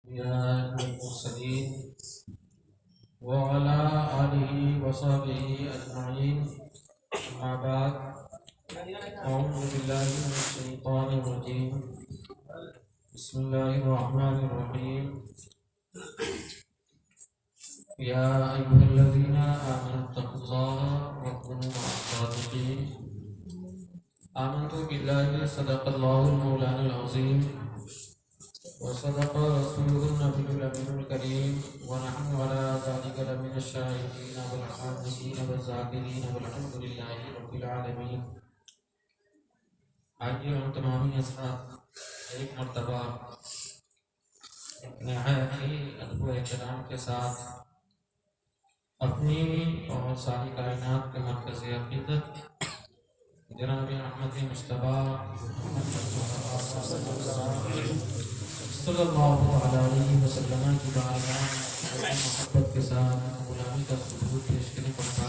يا المرسلين وعلى آله وصحبه أجمعين. أما بعد، أعوذ بالله من الشيطان الرجيم. بسم الله الرحمن الرحيم. يا أيها الذين آمنوا اتقوا الله وكونوا مع الصادقين. آمنت بالله صدق الله المولان العظيم وصدق رسوله النبي الأمين الكريم، ونحن على ذلك لمن الشاهدين والحامدين والذاكرين والحمد لله رب العالمين. آئیے ہم تمامی حضرات ایک مرتبہ نہایت ہی ادب و احترام کے ساتھ اپنی اور ساری کائنات کے مرکز عقیدت جناب احمد مصطفیٰ صلی اللہ علیہ وسلم کی بارگاہ میں محبت کے ساتھ غلامی کا ثبوت پیش کرنے پڑتا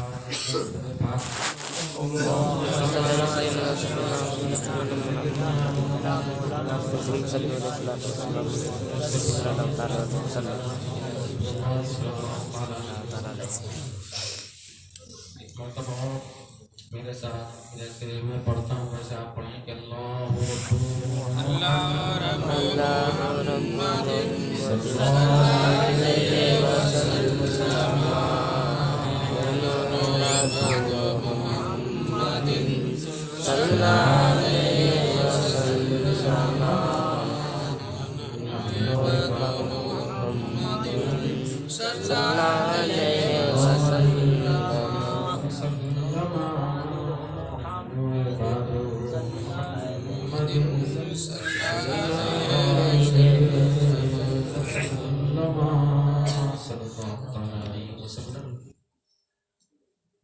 مرتبہ میرے ساتھ جیسے میں پڑھتا ہوں ویسے آپ پڑھیں کہ اللہ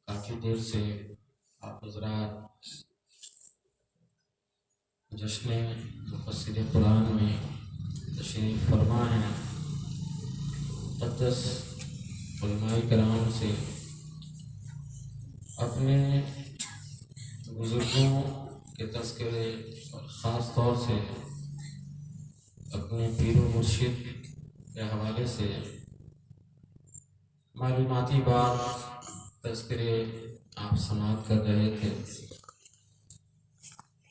کافی دیر سے آپ حضرات جشن مفسر قرآن میں تشریف فرما ہیں. مقدس علماء کرام سے اپنے بزرگوں کے تذکرے اور خاص طور سے اپنے پیر و مرشد کے حوالے سے معلوماتی بات تذکرے آپ سماعت کر رہے تھے.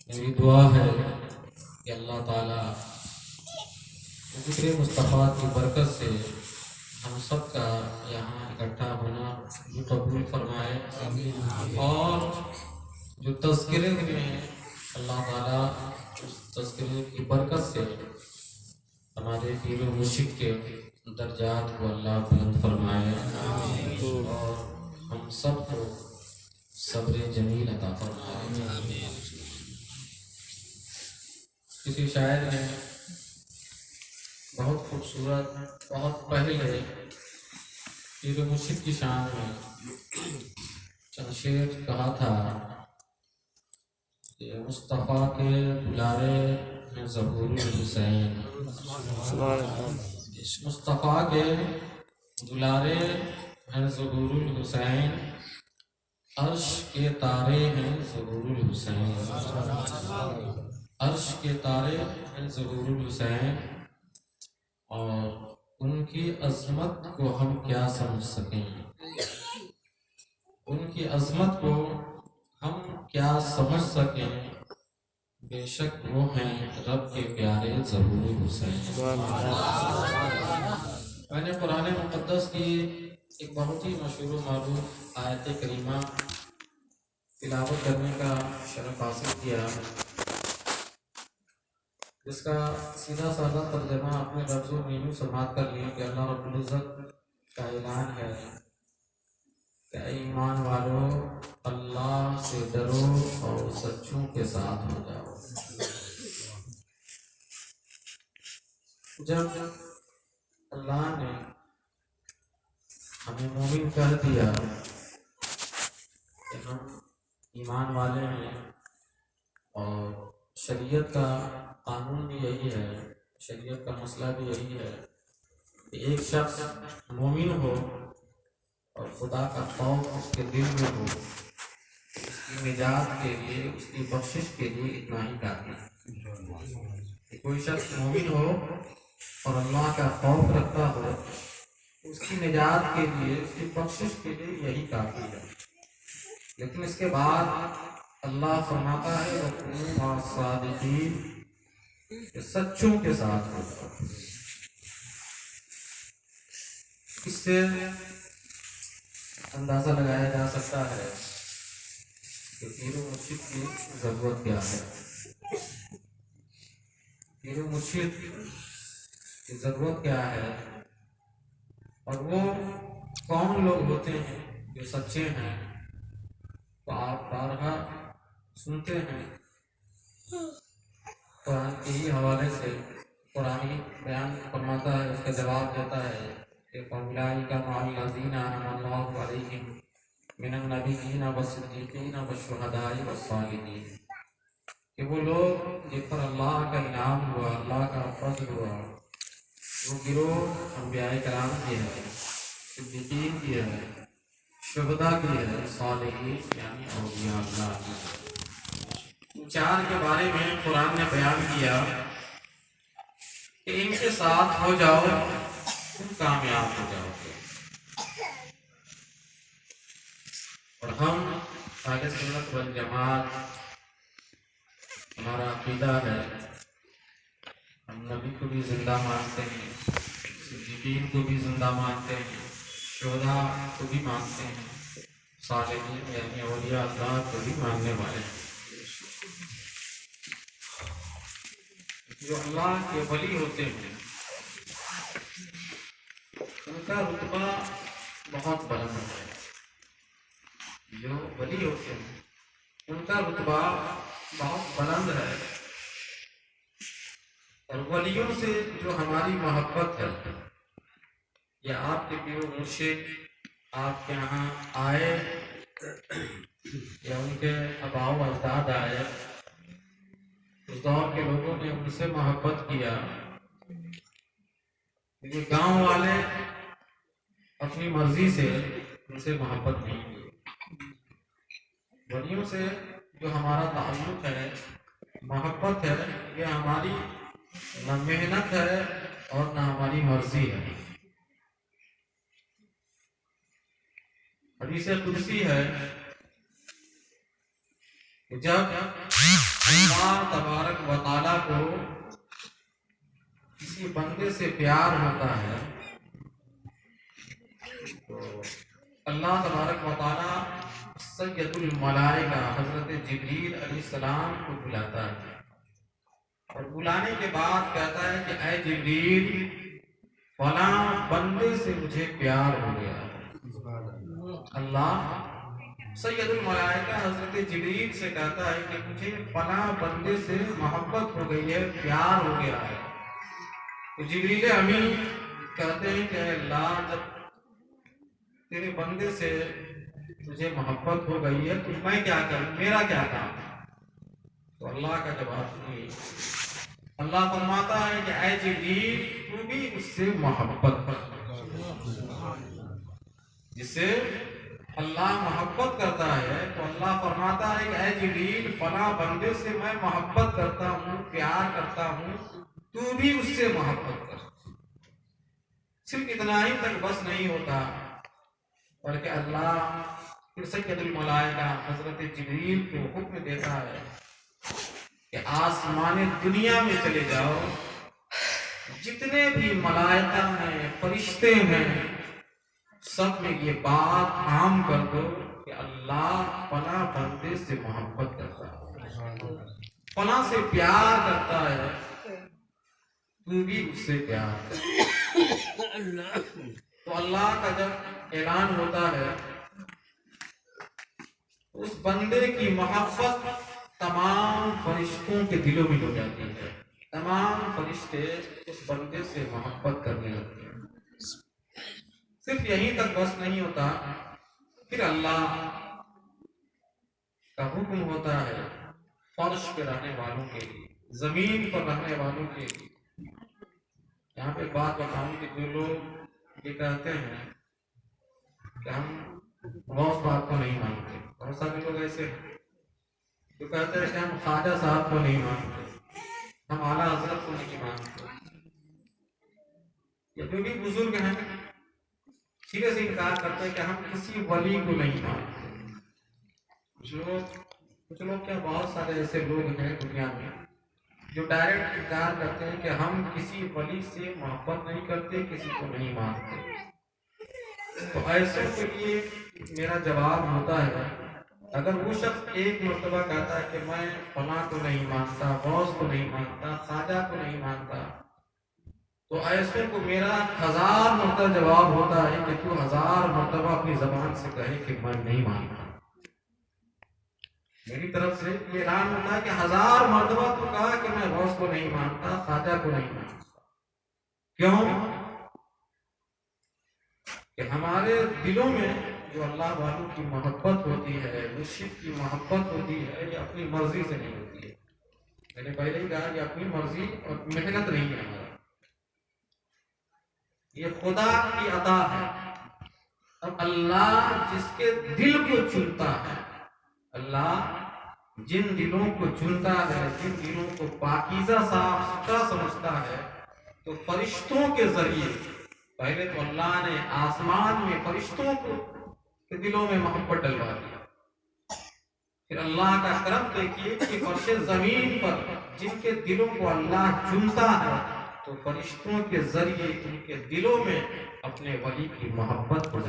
میری دعا ہے کہ اللہ تعالیٰ ذکر مصطفیٰ کی برکت سے ہم سب کا یہاں اکٹھا ہونا بھی قبول فرمائے، اور جو تذکرے ہوئے ہیں اللہ تعالیٰ اس تذکرے کی برکت سے ہمارے پیر و مرشد کے درجات کو اللہ بلند فرمائے، اور ہم سب کو صبر جمیل عطا فرمائے. کسی شاعر نے بہت خوبصورت بہت پہلے پیر و مرشد کی شان میں چند شعر کہا تھا کہ مصطفیٰ کے دلارے میں ظہور الحسین، مصطفیٰ کے دلارے ہیں ظہور الحسین، عرش کے تارے ہیں ظہور الحسین، عرش کے تارے ہیں ظہور الحسین، اور ان کی عظمت کو ہم کیا سمجھ سکیں، ان کی عظمت کو ہم کیا سمجھ سکیں، بے شک وہ ہیں رب کے پیارے ظہور الحسین. میں نے قرآن مقدس کی ایک بہت ہی مشہور و معروف آیت کریمہ تلاوت کرنے کا شرف حاصل کیا، جس کا سیدھا سادہ ترجمہ اپنے لفظ و مینو سماعت کر لیا کہ اللہ رب العزت کا اعلان ہے کہ اے ایمان والو اللہ سے ڈرو اور سچوں کے ساتھ ہو جاؤ. جب اللہ نے ہمیں مومن کہہ دیا کہ ہم ایمان والے ہیں، اور شریعت کا قانون بھی یہی ہے، شریعت کا مسئلہ بھی یہی ہے کہ ایک شخص مومن ہو اور خدا کا خوف اس کے دل میں ہو، اس کی نجات کے لیے، اس کی بخشش کے لیے اتنا ہی کافی ہے. کہ کوئی شخص مومن ہو اور اللہ کا خوف رکھتا ہو، اس کی نجات کے لیے، اس کی بخشش کے لیے یہی کافی ہے۔ لیکن اس کے بعد اللہ فرماتا ہے وَكُونُوا مَعَ الصَّادِقِينَ، کہ سچوں کے ساتھ ہوگا۔ اس سے اندازہ لگایا جا سکتا ہے کہ پیر و مرشد کی ضرورت کیا ہے۔ پیر و مرشد کی ضرورت کیا ہے، اور وہ کون لوگ ہوتے ہیں جو سچے ہیں۔ تو آپ بارہا سنتے ہیں قرآن کے ہی حوالے سے، قرآن بیان فرماتا ہے، اس کا جواب دیتا ہے کہ فَأُولَٰئِکَ مَعَ الَّذِينَ أَنْعَمَ اللَّهُ عَلَيْهِم مِّنَ النَّبِيِّينَ وَالصِّدِّيقِينَ وَالشُّهَدَاءِ وَالصَّالِحِينَ، کہ وہ لوگ جن پر اللہ کا انعام ہوا، اللہ کا فضل ہوا، وہ گروہ انبیاء کرام کی ہے، صدیقین کی ہے، شہداء کی ہے، صالحین یعنی اولیاء اللہ کی ہے۔ چار کے بارے میں قرآن نے بیان کیا کہ ان کے ساتھ ہو جاؤ تم کامیاب ہو جاؤ گے۔ اور ہم اہل سنت والجماعت، ہمارا عقیدہ ہے، ہم نبی کو بھی زندہ مانتے ہیں، صدیقین کو بھی زندہ مانتے ہیں، شہداء کو بھی مانتے ہیں، صالحین یعنی اولیاء اللہ کو بھی ماننے والے ہیں۔ جو اللہ کے ولی ہوتے ہیں ان کا رتبہ بہت بلند ہے۔ جو ولی ہوتے ہیں ان کا رتبہ بہت بلند ہے، اور ولیوں سے جو ہماری محبت ہے، یا آپ کے پیر و مرشد آپ کے یہاں آئے یا ان کے آباء و اجداد آئے، اس دور کے لوگوں نے ان سے محبت کیا، کیونکہ گاؤں والے اپنی مرضی سے ان سے محبت نہیں کی۔ ولیوں سے جو ہمارا تعلق ہے، محبت ہے، یہ ہماری نہ محنت ہے اور نہ ہماری مرضی ہے۔ حدیث قدسی ہے کہ جب اللہ تبارک و تعالیٰ کو کسی بندے سے پیار ہوتا ہے تو اللہ تبارک و تعالیٰ سید الملائکہ حضرت جبریل علیہ السلام کو بلاتا ہے، اور بلانے کے بعد کہتا ہے کہ اے جبریل، فلاں بندے سے مجھے پیار ہو گیا۔ اللہ سید الملائکہ حضرت جبریل سے کہتا ہے کہ مجھے فلاں بندے سے محبت ہو گئی ہے، پیار ہو گیا ہے۔ تو جبریل امین کہتے ہیں کہ اے اللہ، جب تیرے بندے سے تجھے محبت ہو گئی ہے تو میں کیا کروں، میرا کیا کام ہے؟ تو اللہ کا جواب سنیے، اللہ فرماتا ہے کہ اے جبریل، تو بھی اس سے محبت کر۔ جس سے اللہ محبت کرتا ہے تو اللہ فرماتا ہے کہ اے جبریل، فلاں بندے سے میں محبت کرتا ہوں، پیار کرتا ہوں، تو بھی اس سے محبت کر۔ صرف اتنا ہی تک بس نہیں ہوتا، بلکہ اللہ پھر سید الملائکہ حضرت جبریل کو حکم دیتا ہے کہ آسمان دنیا میں چلے جاؤ، جتنے بھی ملائکہ ہیں، فرشتے ہیں، سب میں یہ بات عام کر دو کہ اللہ فلاں بندے سے محبت کرتا ہے، فلاں سے پیار کرتا ہے، تو بھی اس سے پیار کر۔ تو اللہ کا جب اعلان ہوتا ہے اس بندے کی محبت تمام فرشتوں کے دلوں میں ہو جاتی ہے، تمام فرشتے اس بندے سے محبت کرنے لگتے ہیں۔ صرف یہیں تک بس نہیں ہوتا، پھر اللہ کا حکم ہوتا ہے فرش پہ رہنے والوں کے لیے، زمین پر رہنے والوں کے لیے۔ یہاں پہ بات بتاؤں کہ جو لوگ یہ کہتے ہیں کہ ہم غوث پاک کو نہیں مانتے، بہت سارے لوگ ایسے ہیں جو کہتے ہیں کہ ہم خواجہ صاحب کو نہیں مانتے، ہم اعلیٰ حضرت کو نہیں مانتے، یا جو بھی بزرگ ہیں سیدھے سے انکار کرتے ہیں کہ ہم کسی ولی کو نہیں مانتے. کچھ لوگ کیا بہت سارے ایسے لوگ ہیں دنیا میں جو ڈائریکٹ انکار کرتے ہیں کہ ہم کسی ولی سے محبت نہیں کرتے, کسی کو نہیں مانتے. تو ایسے کے لیے میرا جواب ہوتا ہے, اگر وہ شخص ایک مرتبہ کہتا ہے کہ میں فلاں کو نہیں مانتا, غوث کو نہیں مانتا, خواجہ کو نہیں مانتا, تو ایسے کو میرا 1000 مرتبہ جواب ہوتا ہے کہ تو 1000 مرتبہ اپنی زبان سے کہے کہ میں نہیں مانتا. میری طرف سے یہ اعلان ہوتا ہے کہ 1000 مرتبہ تو کہا کہ میں غوث کو نہیں مانتا, خواجہ کو نہیں مانتا. کیوں؟ کہ ہمارے دلوں میں جو اللہ والوں کی محبت ہوتی ہے, مرشد کی محبت ہوتی ہے, یہ اپنی مرضی سے نہیں ہوتی ہے. میں نے پہلے ہی کہا کہ اپنی مرضی اور محنت نہیں ہے ہمارا, یہ خدا کی عطا ہے. اب اللہ جس کے دل کو چنتا ہے, اللہ جن دلوں کو چنتا ہے, جن دلوں کو پاکیزہ صاف ستھرا سمجھتا ہے, تو فرشتوں کے ذریعے پہلے تو اللہ نے آسمان میں فرشتوں کے دلوں میں محبت ڈلوا دیا. پھر اللہ کا کرم دیکھیے کہ فرش زمین پر جن کے دلوں کو اللہ چنتا ہے تو فرشتوں کے ذریعے ان کے دلوں میں اپنے ولی کی محبت کو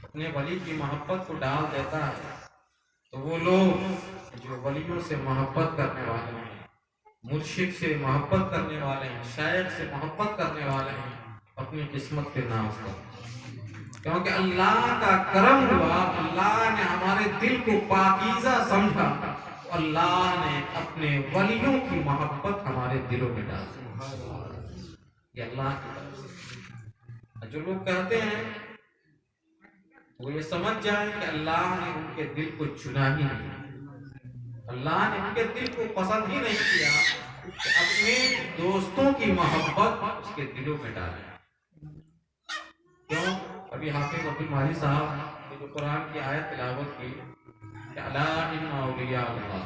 اپنے ولی کی محبت کو ڈال دیتا ہے. تو وہ لوگ جو ولیوں سے محبت کرنے والے ہیں, مرشد سے محبت کرنے والے ہیں, شیخ سے محبت کرنے والے ہیں, اپنی قسمت کے ناز کرتے ہیں. کیونکہ اللہ کا کرم ہوا, اللہ نے ہمارے دل کو پاکیزہ سمجھا, تو اللہ نے اپنے ولیوں کی محبت ہمارے دلوں میں ڈال دی. یہ اللہ کی طرف سے. جو لوگ کہتے ہیں وہ یہ سمجھ جائیں کہ اللہ نے ان کے دل کو چنا ہی نہیں, اللہ نے ان کے دل کو پسند ہی نہیں کیا, کہ اپنے دوستوں کی محبت اس کے دلوں میں ڈالیں. کیوں؟ ابھی حافظ عبد الماجد صاحب نے جو قرآن کی آیت تلاوت کی کہ الا ان اولیاء اللہ,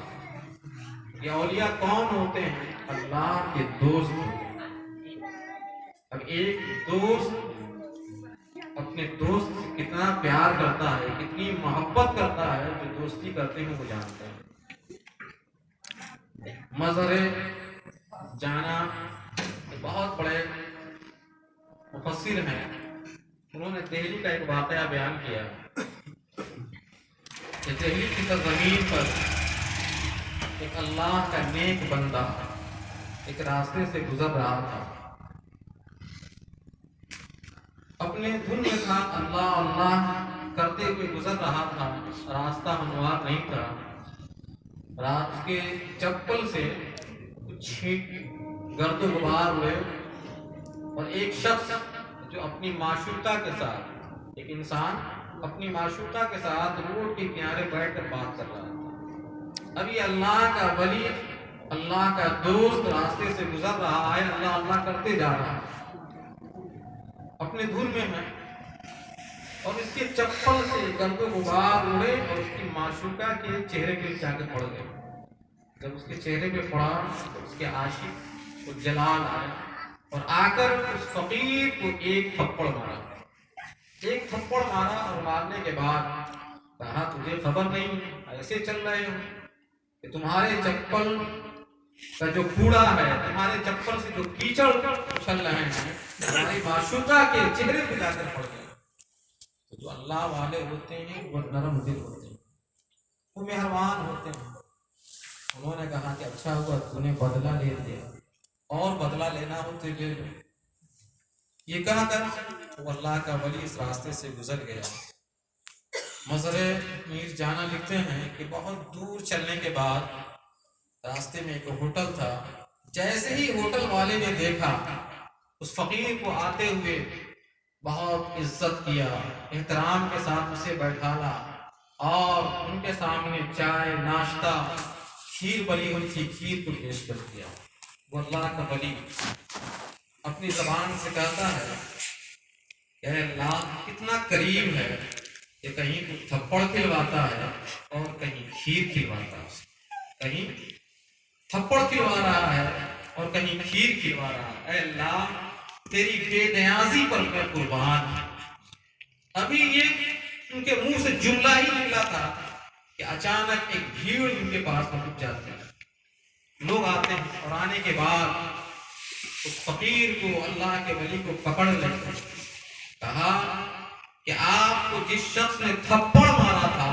یہ اولیاء کون ہوتے ہیں؟ اللہ کے دوست ہوتے ہیں. اب ایک دوست اپنے دوست سے کتنا پیار کرتا ہے, کتنی محبت کرتا ہے, جو دوستی کرتے ہیں وہ جانتے ہیں. مظہر جانا بہت بڑے مفسر ہیں, انہوں نے دہلی کا ایک واقعہ بیان کیا کہ دہلی کی سرزمین پر ایک اللہ کا نیک بندہ ایک راستے سے گزر رہا تھا. اپنے دھن میں تھا, اللہ اللہ کرتے ہوئے گزر رہا تھا, راستہ ہموار نہیں تھا. رات کے چپل سے کچھ گرد و غبار ہوئے اور ایک شخص جو اپنی معشوقہ کے ساتھ, ایک انسان اپنی معشوقہ کے ساتھ روڈ کے کنارے بیٹھ کر بات کر رہا تھا. ابھی اللہ کا ولی, اللہ کا دوست راستے سے گزر رہا ہے, اللہ اللہ کرتے جا رہا ہے, اپنے دھن میں ہے, اور اس کے چپل سے گرد و غبار اڑے اور اس کی معشوقہ کے چہرے پہ جا کے پڑ گئے. جب اس کے چہرے پہ پڑا تو اس کے عاشق کو جلال آیا اور آ کر اس فقیر کو ایک تھپڑ مارا. ایک تھپڑ مارا اور مارنے کے بعد کہا تجھے خبر نہیں, ایسے چل رہے ہو کہ تمہارے چپل کا جو کوڑا ہے, تمہارے چپل سے جو کیچڑ اچھل رہے ہیں, تمہاری معشوقہ کے چہرے پہ جا کر پڑ گئے. تو جو اللہ والے ہوتے ہیں وہ نرم دل ہوتے ہیں, وہ مہربان ہوتے ہیں. انہوں نے کہا کہ اچھا ہوا تو نے بدلہ لے لیا, اور بدلہ لینا ہو تو لے لو. یہ کہا کر وہ اللہ کا ولی اس راستے سے گزر گیا. مظہر میر جانا لکھتے ہیں کہ بہت دور چلنے کے بعد راستے میں ایک ہوٹل تھا. جیسے ہی ہوٹل والے نے دیکھا اس فقیر کو آتے ہوئے, بہت عزت کیا, احترام کے ساتھ اسے بیٹھالا اور ان کے سامنے چائے, ناشتہ, کھیر بنی ہوئی تھی, کھیر کو پیش کر دیا. وہ اللہ کا ولی اپنی زبان سے کہتا ہے کہ اللہ کتنا کریم ہے کہ کہیں تو تھپڑ کھلواتا ہے اور کہیں کھیر کھلواتا ہے. کہیں تھپڑ کھلوا رہا ہے اور کہیں کھیر کھلوا رہا. اے اللہ تیری بے نیازی پر میں قربان. ابھی یہ ان کے منہ سے جملہ ہی نکلا تھا کہ اچانک ایک بھیڑ ان کے پاس پہنچ جاتی ہے. لوگ آتے ہیں اور آنے کے بعد اس فقیر کو, اللہ کے ولی کو پکڑ لیتے ہیں. کہا کہ آپ کو جس شخص نے تھپڑ مارا تھا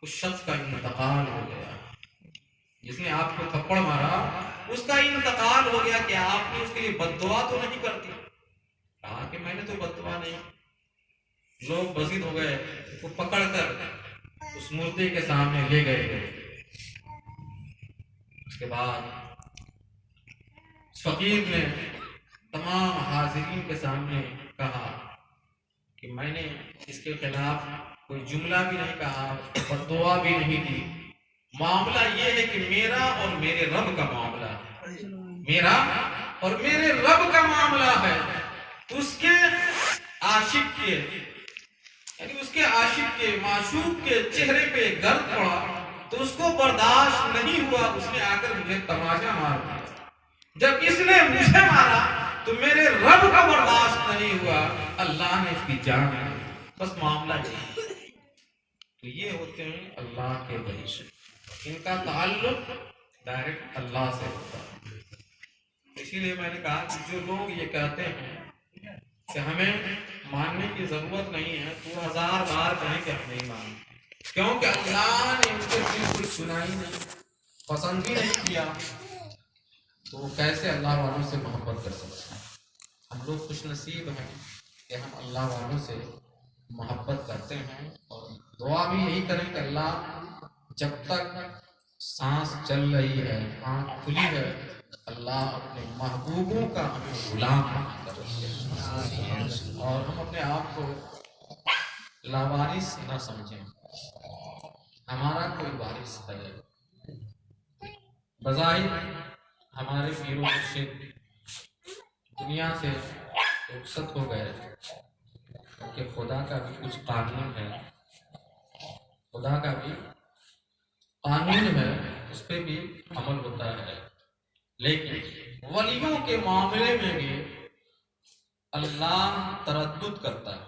اس شخص کا انتقال ہو گیا. جس نے آپ کو تھپڑ مارا اس کا انتقال ہو گیا. کہ آپ نے اس کے لیے بد دعا تو نہیں کرتی؟ کہا کہ میں نے تو بد دعا نہیں. لوگ بزید ہو گئے, وہ پکڑ کر اس مردے کے سامنے لے گئے. اس کے بعد فقیر نے تمام حاضرین کے سامنے کہا کہ میں نے اس کے خلاف کوئی جملہ بھی نہیں کہا, بد دعا بھی نہیں دی. معاملہ یہ ہے کہ میرا اور میرے رب کا معاملہ ہے. میرا اور میرے رب کا معاملہ ہے. اس کے عاشق کے, یعنی اس کے عاشق کے, معشوق کے چہرے پہ گرد پڑا تو اس کو برداشت نہیں ہوا. اس نے آ کر مجھے تماشا مار دیا. جب اس نے مجھے مارا تو میرے رب کا برداشت نہیں ہوا, اللہ نے اس کی جان لی. بس معاملہ یہ. تو یہ ہوتے ہیں اللہ کے ولی سے, ان کا تعلق ڈائریکٹ اللہ سے ہوتا ہے. اسی لیے میں نے کہا کہ جو لوگ یہ کہتے ہیں کہ ہمیں ماننے کی ضرورت نہیں ہے, تو 1000 بار کہیں کہ ہم نہیں مانتے, کیونکہ اللہ نے ان کے دل کو سنائی نہیں, پسند ہی نہیں کیا, تو وہ کیسے اللہ والوں سے محبت کر سکتے ہیں. ہم لوگ خوش نصیب ہیں کہ ہم اللہ والوں سے محبت کرتے ہیں, اور دعا بھی یہی کریں کہ اللہ جب تک سانس چل رہی ہے, آنکھ کھلی ہے, اللہ اپنے محبوبوں کا ہمیں غلام بنا کر رکھے, اور ہم اپنے آپ کو لاوارث نہ سمجھیں. ہمارا کوئی وارث ہے. بظاہر ہمارے پیر و مرشد دنیا سے رخصت ہو گئے, کیونکہ خدا کا بھی کچھ قانون ہے, خدا کا بھی قانون ہے, اس پہ بھی عمل ہوتا ہے. لیکن ولیوں کے معاملے میں بھی اللہ تردد کرتا ہے.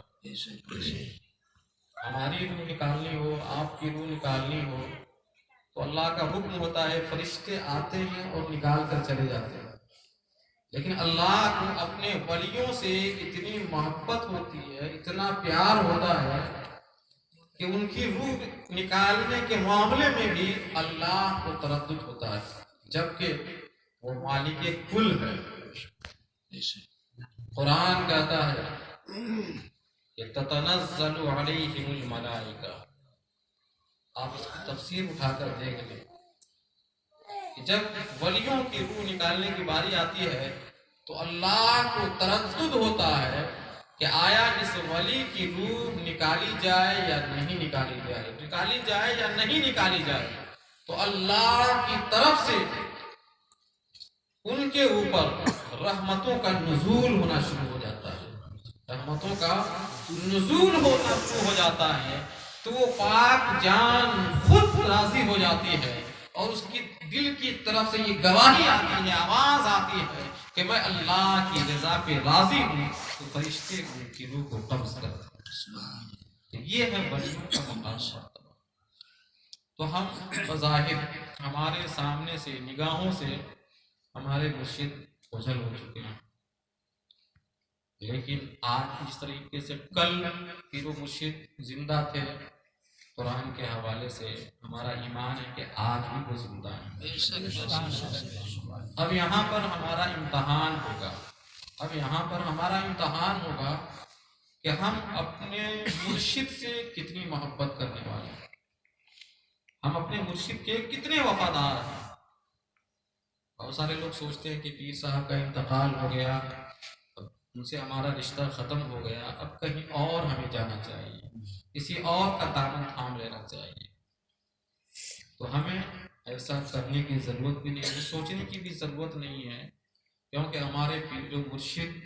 ہماری روح نکالنی ہو, آپ کی روح نکالنی ہو, تو اللہ کا حکم ہوتا ہے, فرشتے آتے ہیں اور نکال کر چلے جاتے ہیں. لیکن اللہ کو اپنے ولیوں سے اتنی محبت ہوتی ہے, اتنا پیار ہوتا ہے کہ ان کی روح نکالنے کے معاملے میں بھی اللہ کو تردد ہوتا ہے, جبکہ وہ مالک کل ہے. قرآن کہتا ہے کہ تتنزل علیہم الملائکہ. آپ اس کی تفسیر اٹھا کر دیکھ لیں کہ جب ولیوں کی روح نکالنے کی باری آتی ہے تو اللہ کو تردد ہوتا ہے کہ آیا اس ولی کی روح نکالی جائے یا نہیں نکالی جائے, نکالی جائے یا نہیں نکالی جائے. تو اللہ کی طرف سے ان کے اوپر رحمتوں کا نزول ہونا شروع ہو جاتا ہے, رحمتوں کا نزول ہونا شروع ہو جاتا ہے. تو وہ پاک جان خود راضی ہو جاتی ہے, اور اس کی دل کی طرف سے یہ گواہی آتی ہے, آواز آتی ہے کہ میں اللہ کی رضا پہ راضی ہوں. تو فرشتے ان کی روح کو قبض کرتے ہیں. یہ ہے ولیوں کا مقام. تو ہم بظاہر ہمارے سامنے سے, نگاہوں سے ہمارے مرشد اوجھل ہو چکے ہیں, لیکن آج جس طریقے سے کل پیر و مرشد زندہ تھے, قرآن کے حوالے سے ہمارا ایمان ہے کہ آج بھی وہ زندہ ہیں. اب یہاں پر ہمارا امتحان ہوگا, اب یہاں پر ہمارا امتحان ہوگا کہ ہم اپنے مرشد سے کتنی محبت کرنے والے ہیں, ہم اپنے مرشد کے کتنے وفادار ہیں. بہت سارے لوگ سوچتے ہیں کہ پیر صاحب کا انتقال ہو گیا, ان سے ہمارا رشتہ ختم ہو گیا, اب کہیں اور ہمیں جانا چاہیے, کسی اور کا دامن تھام لینا چاہیے. تو ہمیں ایسا کرنے کی ضرورت بھی نہیں ہے, سوچنے کی بھی ضرورت نہیں ہے, کیونکہ ہمارے پیر و مرشد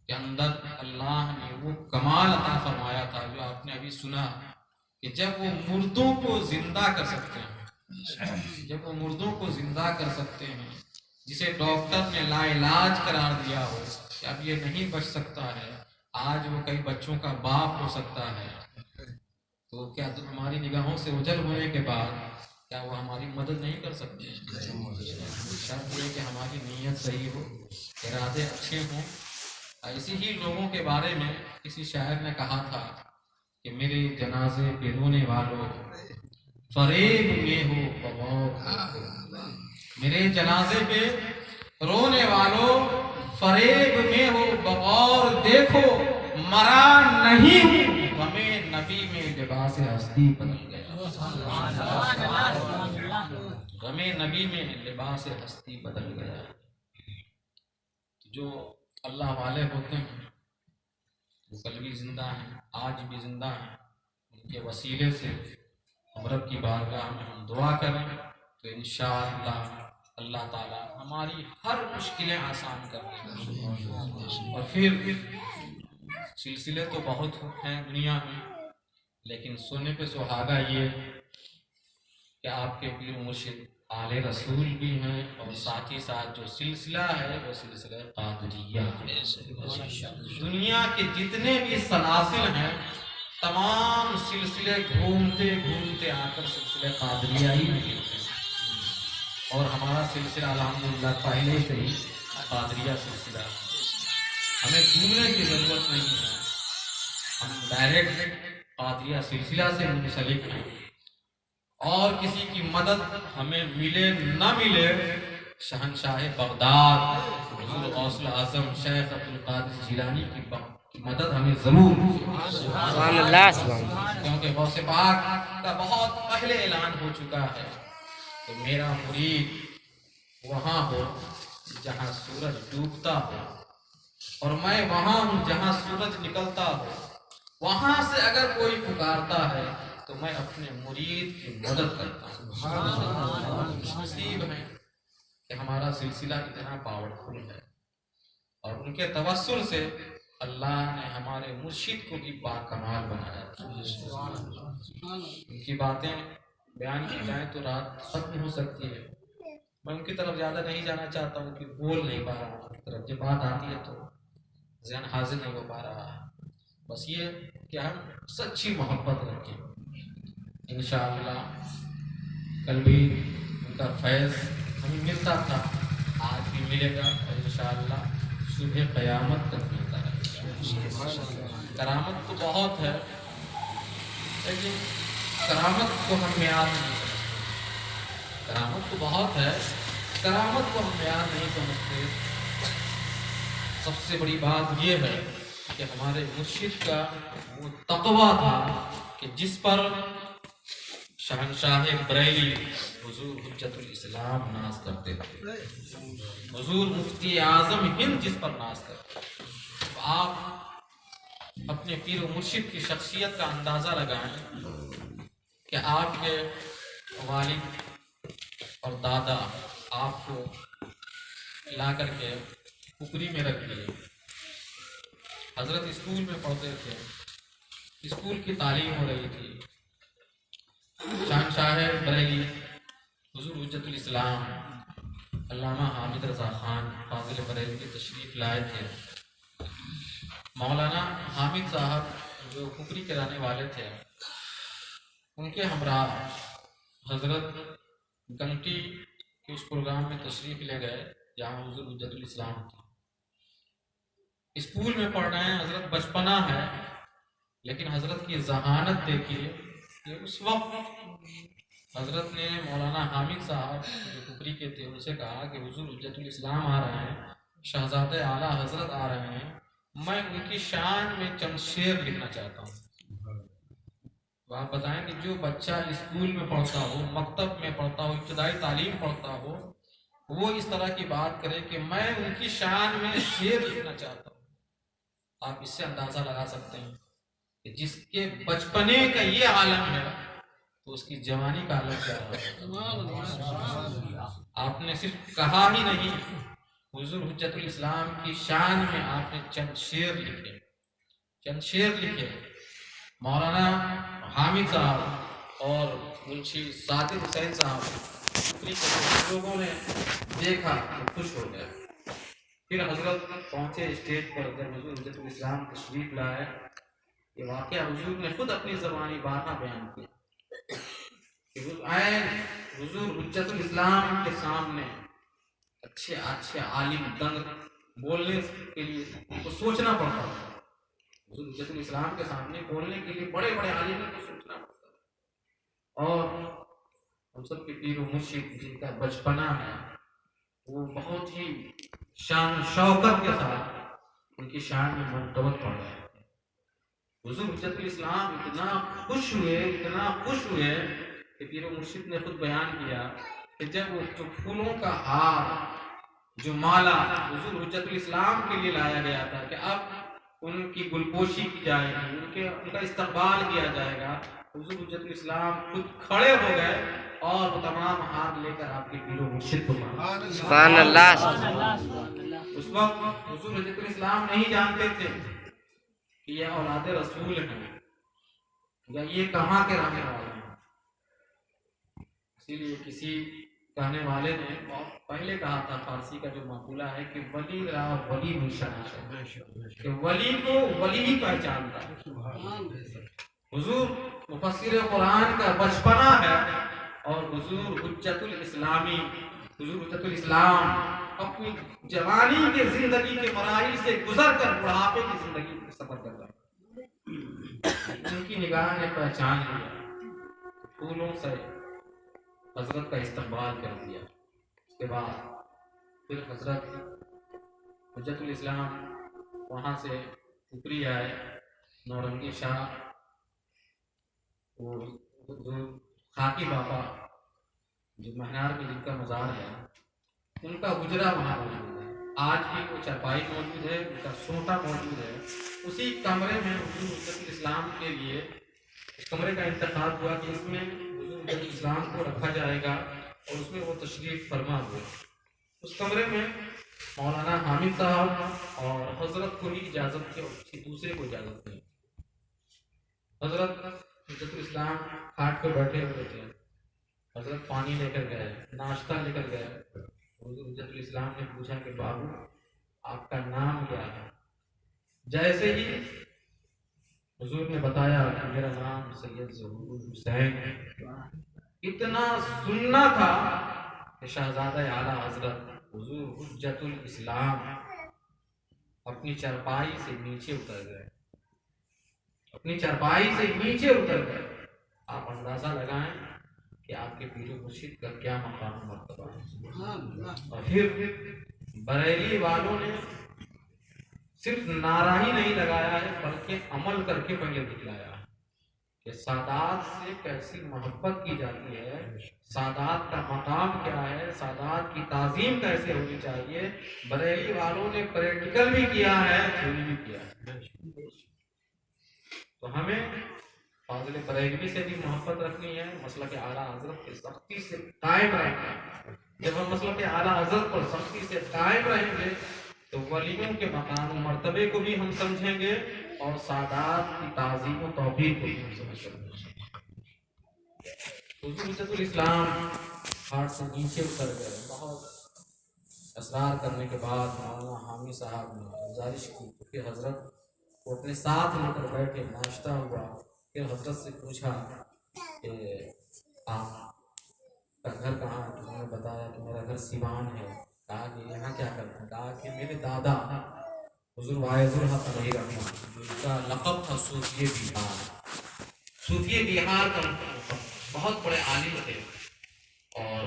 کے اندر اللہ نے وہ کمال عطا فرمایا تھا جو آپ نے ابھی سنا, کہ جب وہ مردوں کو زندہ کر سکتے ہیں, جب وہ مردوں کو زندہ کر سکتے ہیں, جسے ڈاکٹر نے لا علاج قرار دیا ہو کہ اب یہ نہیں بچ سکتا ہے، آج وہ کئی بچوں کا باپ ہو سکتا ہے، تو کیا تم ہماری نگاہوں سے اوجھل ہونے کے بعد کیا وہ ہماری مدد نہیں کر سکتے؟ شرط یہ کہ ہماری نیت صحیح ہو، ارادے اچھے ہوں۔ ایسے ہی لوگوں کے بارے میں کسی شاعر نے کہا تھا کہ میرے جنازے پہ رونے والوں فریب میں ہو بغور، میرے جنازے پہ رونے والوں فریب میں ہو بغور، دیکھو مرا نہیں ہوں، غمِ نبی میں لباس ہستی بدل گیا، غمِ نبی میں لباس ہستی بدل گیا۔ جو اللہ والے ہوتے ہیں وہ کل بھی زندہ ہیں، آج بھی زندہ ہیں، ان کے وسیلے سے ہم رب کی بارگاہ میں ہم دعا کریں تو انشاءاللہ اللہ تعالی ہماری ہر مشکلیں آسان کر دیں گے۔ اور پھر سلسلے تو بہت ہیں دنیا میں، لیکن سونے پہ سہاگا یہ کہ آپ کے پیر مرشد آل رسول بھی ہیں، اور ساتھ ہی ساتھ جو سلسلہ ہے وہ سلسلہ قادریہ ہے۔ دنیا کے جتنے بھی سلاسل ہیں تمام سلسلے گھومتے گھومتے آ کر سلسلہ قادریہ ہی میں ملتے ہیں، اور ہمارا سلسلہ الحمدللہ پہلے سے ہی قادریہ سلسلہ ہے، ہمیں ڈھونڈنے کی ضرورت نہیں ہے، ہم ڈائریکٹ قادریہ سلسلہ سے منسلک ہیں، اور کسی کی مدد ہمیں ملے نہ ملے، شہنشاہ بغداد حضور غوث الاعظم شیخ عبدالقادر جیلانی کی مدد ہمیں ضرور سبحان اللہ، کیونکہ غوث پاک کا بہت پہلے اعلان ہو چکا ہے کہ میرا مرید وہاں ہو جہاں سورج ڈوبتا ہو، اور میں وہاں ہوں جہاں سورج نکلتا ہو، وہاں سے اگر کوئی پکارتا ہے تو میں اپنے مرید کی مدد کرتا ہوں۔ نصیب ہے کہ ہمارا سلسلہ اتنا پاورفل ہے، اور ان کے توسل سے اللہ نے ہمارے مرشد کو بھی باکمال بنایا۔ ان کی باتیں بیان کی جائیں تو رات ختم ہو سکتی ہے، میں ان کی طرف زیادہ نہیں جانا چاہتا ہوں کہ بول نہیں پا رہا ہوں، ان کی طرف جب بات آتی ہے تو ذہن حاضر نہیں ہو پا رہا ہے، بس یہ کہ ہم سچی محبت رکھیں، انشاءاللہ کل بھی ان کا فیض ہمیں ملتا تھا، آج بھی ملے گا، اور انشاءاللہ صبح قیامت تک ملتا رہے گا۔ کرامت تو بہت ہے، لیکن کرامت کو ہم معیار نہیں سمجھتے، کرامت تو بہت ہے، کرامت کو ہم معیار نہیں سمجھتے۔ سب سے بڑی بات یہ ہے کہ ہمارے مرشد کا وہ تقویٰ تھا کہ جس پر شہنشاہ بریلی حضور حجت الاسلام ناز کرتے تھے، حضور مفتی اعظم ہند جس پر ناز کرتے تھے۔ تو آپ اپنے پیر و مرشد کی شخصیت کا اندازہ لگائیں کہ آپ کے والد اور دادا آپ کو لا کر کے کھپری میں رکھ دیے، حضرت اسکول میں پڑھتے تھے، اسکول کی تعلیم ہو رہی تھی، شہنشاہ بریلی حضور حجت الاسلام علامہ حامد رضا خان فاضل بریلی کی تشریف لائے تھے۔ مولانا حامد صاحب جو کھپری کے رہنے والے تھے، ان کے ہمراہ حضرت گنٹی کے اس پروگرام میں تشریف لے گئے جہاں حضور حجت الاسلام تھے۔ اسکول میں پڑھ رہے ہیں، حضرت بچپنا ہے، لیکن حضرت کی ذہانت دیکھیے کہ اس وقت حضرت نے مولانا حامد صاحب جو کھپری کے تھے ان سے کہا کہ حضور حجت الاسلام آ رہے ہیں، شہزادہ اعلیٰ حضرت آ رہے ہیں، میں ان کی شان میں چند شعر لکھنا چاہتا ہوں۔ تو آپ بتائیں کہ جو بچہ اسکول میں پڑھتا ہو، مکتب میں پڑھتا ہو، ابتدائی تعلیم پڑھتا ہو، وہ اس طرح کی بات کرے کہ میں ان کی شان میں شعر لکھنا چاہتا ہوں، آپ اس سے اندازہ لگا سکتے ہیں کہ جس کے بچپنے کا یہ عالم ہے تو اس کی جوانی کا عالم کیا ہے۔ آپ نے صرف کہا ہی نہیں، حضور حجت الاسلام کی شان میں آپ نے چند شعر لکھے، چند شعر لکھے۔ مولانا حامد صاحب اور منشی صادق حسین صاحب لوگوں نے دیکھا تو خوش ہو گئے. پھر حضرت پہنچے اسٹیج پر. جب حضور حجت الاسلام تشریف لائے، یہ واقعہ حضور نے خود اپنی زبانی بارہا بیان کیا کہ حضور حجت الاسلام کے سامنے اچھے اچھے عالم دنگ بولنے کے لیے ان کو سوچنا پڑتا تھا. حضور حجت الاسلام کے سامنے بولنے کے لیے بڑے بڑے عالموں کو سوچنا پڑتا تھا. اور ہم سب کے پیر و مرشد جن کا بچپنا ہے وہ بہت ہی شان شوکت کے ساتھ ان کی شان میں مرتبت پڑ رہے ہیں. حضور حجت الاسلام اتنا خوش ہوئے کہ پیر و مرشد نے خود بیان کیا کہ جب جو پھولوں کا ہار، جو مالا حضور حجت الاسلام کے لیے لایا گیا تھا کہ اب ان کی گلپوشی کی جائے گی، ان کا استقبال کیا جائے گا، حضور حجت الاسلام خود کھڑے ہو گئے اور وہ تمام ہار لے کر آپ کے پیر و مرشد کو مانگے. سبحان اللہ. اس وقت حضور حجت الاسلام نہیں جانتے تھے کہ یہ اولاد رسول ہیں یا یہ کہاں کے رہنے والے ہیں. اسی لیے کسی کہنے والے نے بہت پہلے کہا تھا، فارسی کا جو مقولہ ہے کہ ولی را ولی نشانہ ہے، کہ ولی کو ولی ہی پہچانتا ہے. حضور مفسر قرآن کا بچپنا ہے اور حضور حجت الاسلام اپنی جوانی کے زندگی کے مراحل سے گزر کر بڑھاپے کی زندگی کا سفر کر رہے ہیں. ان کی نگاہ نے پہچان لیا، پھولوں سے حضرت کا استقبال کر دیا. اس کے بعد پھر حضرت حجت الاسلام وہاں سے اتری آئے. نورنگی شاہ وہ خاکی بابا جو مہنار میں جن کا مزار ہے ان کا حجرہ وہاں موجود ہے. آج بھی وہ چارپائی موجود ہے، ان کا سوٹا موجود ہے. اسی کمرے میں حضور حجت الاسلام کے لیے اس کمرے کا انتخاب ہوا کہ اس میں حضور حجت الاسلام کو رکھا جائے گا اور اس میں وہ تشریف فرما ہوئے. اس کمرے میں مولانا حامد صاحب اور حضرت کو ہی اجازت تھی، دوسرے کو اجازت نہیں. حضرت حجت الاسلام کھاٹ پہ بیٹھے ہوئے تھے. حضرت پانی لے کر گئے، ناشتہ لے کر گئے. حضور حجت الاسلام نے پوچھا کہ بابو آپ کا نام کیا ہے؟ جیسے ہی حضور نے بتایا کہ میرا نام سید ظہور الحسین ہے، اتنا سننا تھا کہ شہزادہ اعلیٰ حضرت حضور حجت الاسلام اپنی چارپائی سے نیچے اتر گئے. آپ اندازہ لگائیں کہ آپ کے پیر و مرشد کا کیا مقام و مرتبہ ہے. اور پھر بریلی والوں نے صرف نعرہ ہی نہیں لگایا ہے بلکہ عمل کر کے پہلے دکھلایا ہے کہ سادات سے کیسی محبت کی جاتی ہے، سادات کا مقام کیا ہے، سادات کی تعظیم کیسے ہونی چاہیے. بریلی والوں نے پریکٹیکل بھی کیا ہے، تھیوری بھی کیا ہے. تو ہمیں فاضل بریلوی سے بھی محبت رکھنی ہے، مسلک اعلیٰ حضرت کے سختی سے قائم رہنا ہے. جب ہم مسلک اعلیٰ حضرت پر سختی سے قائم رہیں گے تو ولیوں کے مقام و مرتبے کو بھی ہم سمجھیں گے اور سادات کی تعظیم و توقیر کو بھی ہم سمجھ گے. حضور حجت الاسلام ہاتھ سے نیچے اتر گئے. بہت اصرار کرنے کے بعد مولانا حامی صاحب نے گزارش کی کہ حضرت وہ اپنے ساتھ لے کر بیٹھے. ناشتہ ہوا. پھر حضرت سے پوچھا کہ آپ کا گھر کہاں ہے؟ انہوں نے بتایا کہ میرا گھر سیوان ہے. کہا کہ یہاں کیا کرتے ہیں؟ کہا کہ میرے دادا حضور واعظ الحق علیہ رحمہ جن کا لقب تھا صوفی بہار. صوفی بہار کا بہت بڑے عالم تھے اور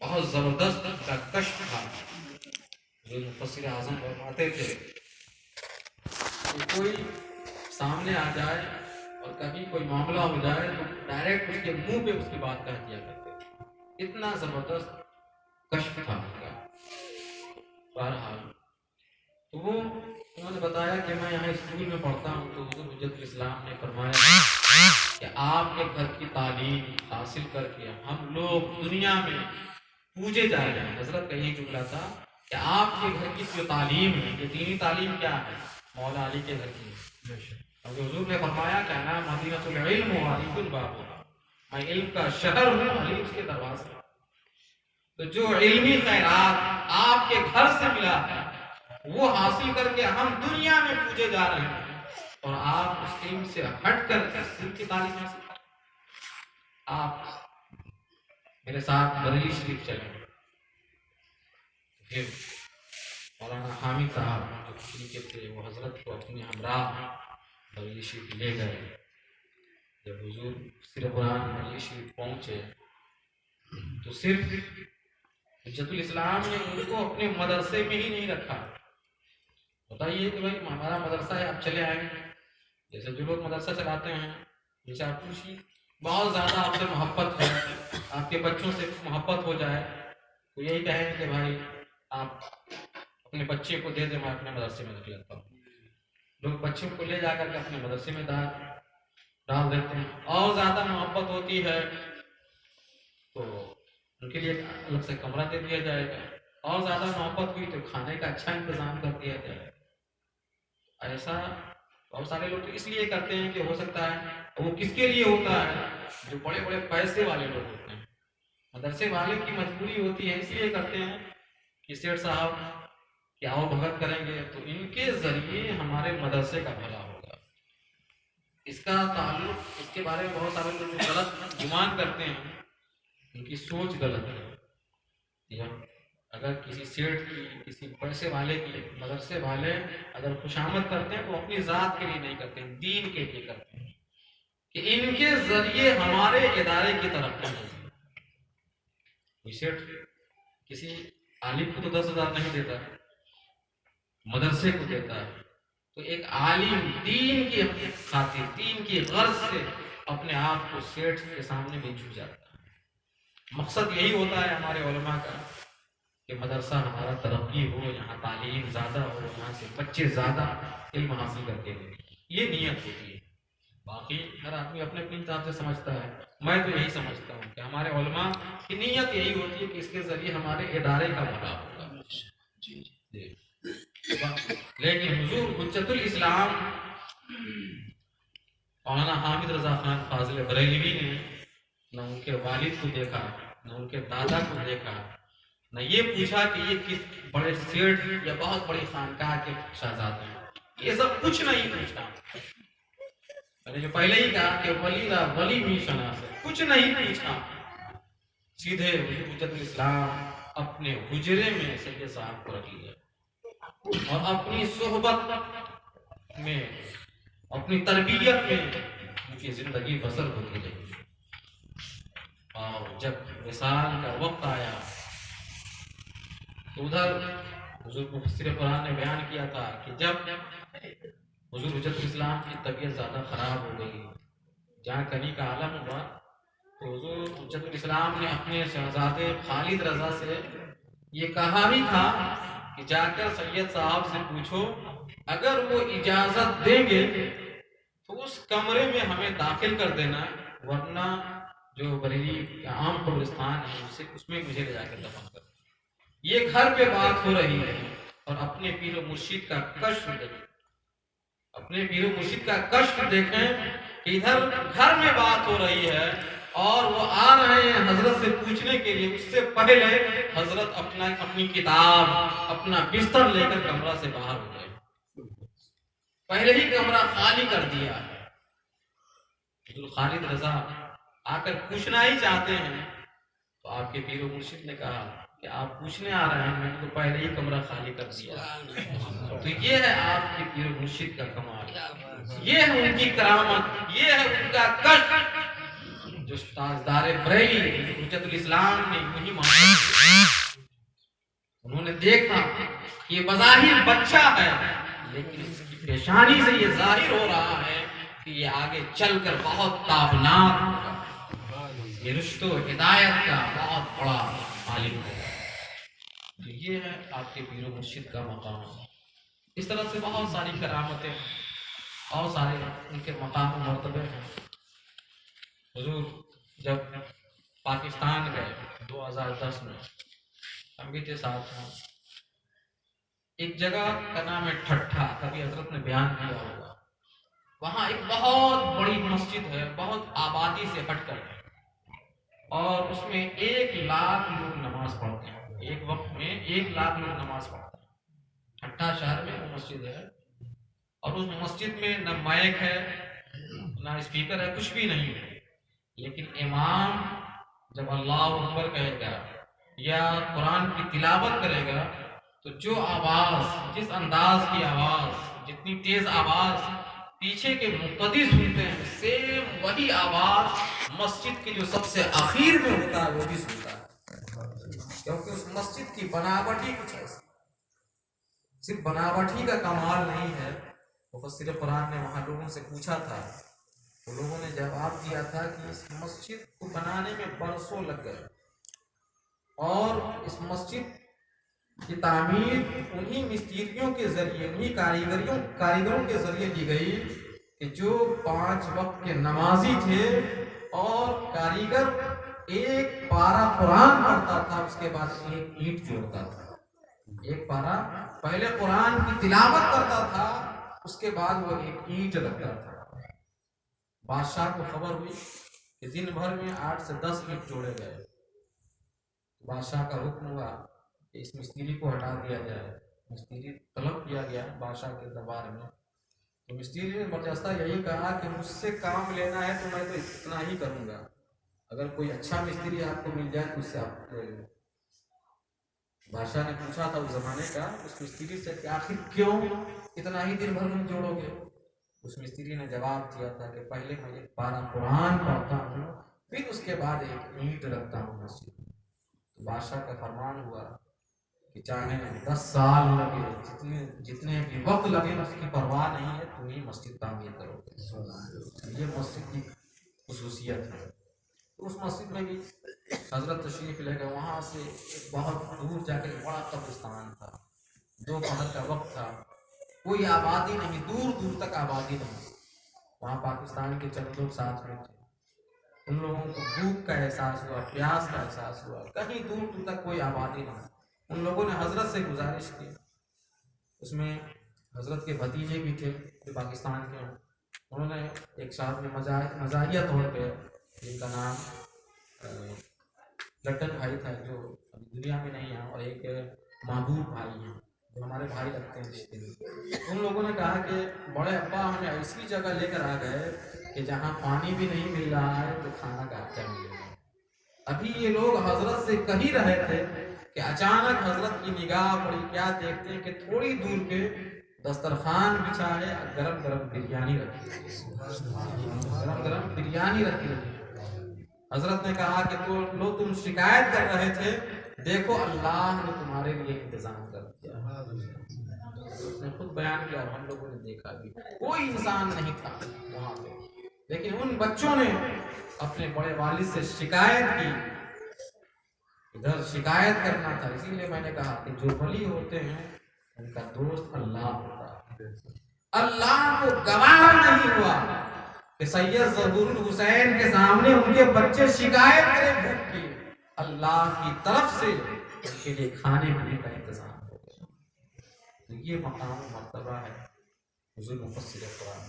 بہت زبردست کا کشف تھا. جو مفسر اعظم فرماتے تھے کہ کوئی سامنے آ جائے اور کبھی کوئی معاملہ ہو جائے تو ڈائریکٹ اس کے منہ پہ اس کی بات کہہ دیا کرتے تھے. اتنا زبردست کشف تھا ان کا. بہرحال تو وہ انہوں نے بتایا کہ میں یہاں اسکول میں پڑھتا ہوں. تو حضور حجت الاسلام نے فرمایا کہ آپ کے گھر کی تعلیم حاصل کر کے ہم لوگ دنیا میں پوجے جائے گا. حضرت کا یہ جملہ تھا کہ آپ کے گھر کی جو تعلیم ہے، یہ دینی تعلیم کیا ہے؟ مولا علی کے گھر کی. حضور نے فرمایا کہ انا مدینۃ العلم و علی الباب، میں علم کا شہر ہوں، علی اس کے دروازے. تو جو علمی خیرات آپ کے گھر سے ملا ہے وہ حاصل کر کے ہم دنیا میں پوجے جا رہے ہیں، اور آپ اس علم سے ہٹ کر اس علم کی تعلیم حاصل کریں۔ آپ میرے ساتھ بریلی شریف چلیں، پھر مولانا حامد صاحب جو کشمیر کے تھے وہ حضرت کو اپنے ہمراہ بریلی شریف لے گئے۔ جب حضور صرف قرآن بریلی شریف پہنچے تو صرف حجت الاسلام نے ان کو اپنے مدرسے میں ہی نہیں رکھا، بتائیے کہ بھائی ہمارا مدرسہ ہے آپ چلے آئیں گے، جیسے جو لوگ مدرسہ چلاتے ہیں جیسے آپ پوچھیے بہت زیادہ آپ سے محبت ہے، آپ کے بچوں سے محبت ہو جائے تو یہی کہیں کہ بھائی آپ اپنے بچے کو دے دیں، میں اپنے مدرسے میں رکھ لیتا ہوں۔ لوگ بچوں کو لے جا کر کے اپنے مدرسے میں ڈال دیتے ہیں، اور زیادہ محبت ہوتی ہے تو ان کے لیے الگ سے کمرہ دے دیا جائے گا، اور زیادہ محبت ہوئی تو کھانے کا اچھا انتظام کر دیا جائے گا۔ ایسا بہت سارے لوگ تو اس لیے کرتے ہیں کہ ہو سکتا ہے وہ کس کے لیے ہوتا ہے، جو بڑے بڑے پیسے والے لوگ ہوتے ہیں، مدرسے والے کی مجبوری ہوتی ہے اس لیے کرتے ہیں کہ سیٹھ صاحب کیا وہ بھگت کریں گے تو ان کے ذریعے ہمارے مدرسے کا بھلا ہوگا۔ اس کا تعلق، اس کے بارے میں بہت سارے لوگ غلط گمان کرتے ہیں، ان کی سوچ غلط ہے۔ اگر کسی سیٹھ کی، کسی پیسے والے کی مدرسے والے اگر خوشامد کرتے ہیں تو اپنی ذات کے لیے نہیں کرتے ہیں، دین کے لیے کرتے ہیں کہ ان کے ذریعے ہمارے ادارے کی ترقی ہوگی۔ کوئی سیٹھ کسی عالم کو تو 10,000 نہیں دیتا، مدرسے کو دیتا ہے، تو ایک عالم دین کی خاطر، دین کی غرض سے اپنے آپ کو سیٹھ کے سامنے بھی جھک جاتا ہے۔ مقصد یہی ہوتا ہے ہمارے علماء کا کہ مدرسہ ہمارا ترقی ہو، یہاں تعلیم زیادہ ہو، یہاں سے بچے زیادہ علم حاصل کر کے دیں، یہ نیت ہوتی ہے۔ باقی ہر آدمی اپنے اپنے حساب سے سمجھتا ہے، میں تو یہی سمجھتا ہوں کہ ہمارے علماء کی نیت یہی ہوتی ہے کہ اس کے ذریعے ہمارے ادارے کا بھلا ہوگا۔ لیکن حضور حجت الاسلام مولانا حامد رضا خان فاضل بریلوی نے نہ ان کے والد کو دیکھا، نہ ان کے دادا کو دیکھا، نہ یہ پوچھا کہ یہ کس بڑے سیٹھ یا بہت بڑی خانقاہ کے شہزادے ہیں، یہ سب کچھ نہیں پوچھا۔ میں نے جو پہلے ہی کہا کہ ولی دا ولی می شناس، کچھ نہیں پوچھا، سیدھے حجت الاسلام اپنے حجرے میں سید صاحب کو رکھ لیا اور اپنی صحبت میں، اپنی تربیت میں ان کی زندگی بسر ہوتی رہی۔ اور جب وصال کا وقت آیا تو ادھر حضور مفسر قرآن نے بیان کیا تھا کہ جب حضور حجت الاسلام کی طبیعت زیادہ خراب ہو گئی، جہاں کنی کا عالم ہوا، تو حضور حجت الاسلام نے اپنے شہزادے خالد رضا سے یہ کہا بھی تھا کہ جا کر سید صاحب سے پوچھو، اگر وہ اجازت دیں گے تو اس کمرے میں ہمیں داخل کر دینا، ورنہ جو بریلی عام قبرستان ہے اس میں مجھے لے جا کر دفن کر۔ یہ گھر پہ بات ہو رہی ہے اور اپنے پیر و مرشد کا کشف دیکھیں، اپنے پیر و مرشد کا کشف دیکھیں کہ ادھر گھر میں بات ہو رہی ہے اور وہ آ رہے ہیں حضرت سے پوچھنے کے لیے، اس سے پہلے حضرت اپنی کتاب، اپنا بستر لے کر کمرہ سے باہر ہو گئے، پہلے ہی کمرہ خالی کر دیا ہے۔ حضور خالد رضا آ کر پوچھنا ہی چاہتے ہیں تو آپ کے پیر و مرشد نے کہا کہ آپ پوچھنے آ رہے ہیں، میں نے تو پہلے ہی کمرہ خالی کر دیا۔ تو یہ ہے آپ کے پیر و مرشد کا کمال، یہ ہے ان کی کرامت، یہ ہے ان کا کشف جو تاجدار بریلی حجت الاسلام نے وہی مانگا۔ انہوں نے دیکھا کہ یہ بظاہر بچہ ہے لیکن اس کی پیشانی سے یہ ظاہر ہو رہا ہے کہ یہ آگے چل کر بہت تابناک ہوگا، یہ رشد و ہدایت کا بہت بڑا عالم ہے۔ تو یہ ہے آپ کے پیر و مرشد کا مقام۔ اس طرح سے بہت ساری کرامتیں، بہت سارے ان کے مقام و مرتبے ہیں۔ حضور جب پاکستان گئے 2010 میں، ہم بھی تھے ساتھ میں، ایک جگہ کا نام ہے ٹھٹھا، کبھی حضرت نے بیان کیا ہوگا، وہاں ایک بہت بڑی مسجد ہے، بہت آبادی سے ہٹ کر، اور اس میں 1,00,000 لوگ نماز پڑھتے ہیں، ایک وقت میں 1,00,000 لوگ نماز پڑھتے ہیں۔ ٹھٹھا شہر میں وہ مسجد ہے، اور اس مسجد میں نہ مائک ہے نہ اسپیکر ہے، کچھ بھی نہیں ہے، لیکن امام جب اللہ اکبر کہے گا یا قرآن کی تلاوت کرے گا تو جو آواز، جس انداز کی آواز، جتنی تیز آواز پیچھے کے مقتدی سنتے ہیں، سیم وہی آواز مسجد کے جو سب سے آخر میں ہوتا ہے وہ بھی سنتا ہے، کیونکہ اس مسجد کی بناوٹ ہی کچھ ایسی، صرف بناوٹ ہی کا کمال نہیں ہے۔ مفسر قرآن نے وہاں لوگوں سے پوچھا تھا، وہ لوگوں نے جواب دیا تھا کہ اس مسجد کو بنانے میں برسوں لگ گئے، اور اس مسجد کی تعمیر انہی مستریوں کے ذریعے، انہی کاریگروں کے ذریعے کی گئی کہ جو 5 وقت کے نمازی تھے، اور کاریگر ایک پارہ قرآن پڑھتا تھا، اس کے بعد ایک اینٹ جوڑتا تھا، ایک پارہ پہلے قرآن کی تلاوت کرتا تھا، اس کے بعد وہ ایک اینٹ رکھتا تھا۔ بادشاہ کو خبر ہوئی کہ دن بھر میں 8 سے 10 اینٹ جوڑے گئے، بادشاہ کا حکم ہوا کہ اس مستری کو ہٹا دیا جائے۔ مستری طلب کیا گیا بادشاہ کے دربار میں، تو مستری نے برجستہ یہی کہا کہ مجھ سے کام لینا ہے تو میں تو اتنا ہی کروں گا، اگر کوئی اچھا مستری آپ کو مل جائے تو اس سے آپ لے لیں۔ بادشاہ نے پوچھا تھا اس زمانے کا اس مستری سے کہ آخر کیوں اتنا ہی دن بھر میں جوڑو گے؟ اس مستری نے جواب دیا تھا کہ پہلے میں ایک پارہ قرآن پڑھتا ہوں، پھر اس کے بعد ایک اینٹ رکھتا ہوں مسجد میں۔ تو بادشاہ کا فرمان ہوا کہ چاہے 10 سال لگے، جتنے بھی وقت لگے اس کی پرواہ نہیں ہے، تم ہی مسجد تعمیر کرو گے۔ یہ مسجد کی خصوصیت ہے۔ اس مسجد میں بھی حضرت تشریف لے گئے، وہاں سے بہت دور جا کے بڑا قبرستان تھا، دوپہر کا وقت تھا، کوئی آبادی نہیں، دور دور تک آبادی نہیں، وہاں پاکستان کے چند لوگ ساتھ میں تھے، ان لوگوں کو بھوک کا احساس ہوا، پیاس کا احساس ہوا، کہیں دور دور تک کوئی آبادی نہیں۔ ان لوگوں نے حضرت سے گزارش کی، اس میں حضرت کے بھتیجے بھی تھے جو پاکستان کے ہیں، انہوں نے ایک ساتھ میں مزاحیہ طور پہ، جن کا نام لٹن بھائی تھا جو ابھی دنیا میں نہیں ہے، اور ایک محبوب بھائی ہیں جو ہمارے بھائی رکھتے ہیں رشتے میں، ان لوگوں نے کہا کہ بڑے ابا ہمیں ایسی جگہ لے کر آ گئے کہ جہاں پانی بھی نہیں مل رہا ہے تو کھانا کا کیا ملے گا۔ ابھی یہ لوگ حضرت سے کہہ ہی رہے تھے کہ اچانک حضرت کی نگاہ پڑی، کیا دیکھتے ہیں کہ تھوڑی دور پہ دسترخوان بچھا ہے، گرم گرم بریانی رکھی ہے، گرم گرم بریانی رکھی ہے۔ حضرت نے کہا کہ تو لو تم شکایت کر رہے تھے، دیکھو اللہ نے تمہارے لیے انتظام کر دیا۔ اس نے خود بیان کیا، ہم لوگوں نے دیکھا بھی کوئی انسان نہیں تھا وہاں پہ، لیکن ان بچوں نے اپنے بڑے والد سے شکایت کی، ادھر شکایت کرنا تھا۔ اسی لیے میں نے کہا کہ جو ولی ہوتے ہیں ان کا دوست اللہ ہوتا ہے۔ اللہ کو گوارا نہیں ہوا کہ سید ظہور الحسین کے سامنے ان کے بچے شکایت کریں بھوک کی، اللہ کی طرف سے ان کے لیے کھانے پینے کا انتظام ہو گیا۔ تو یہ مقام و مرتبہ ہے حضور مفسر قرآن،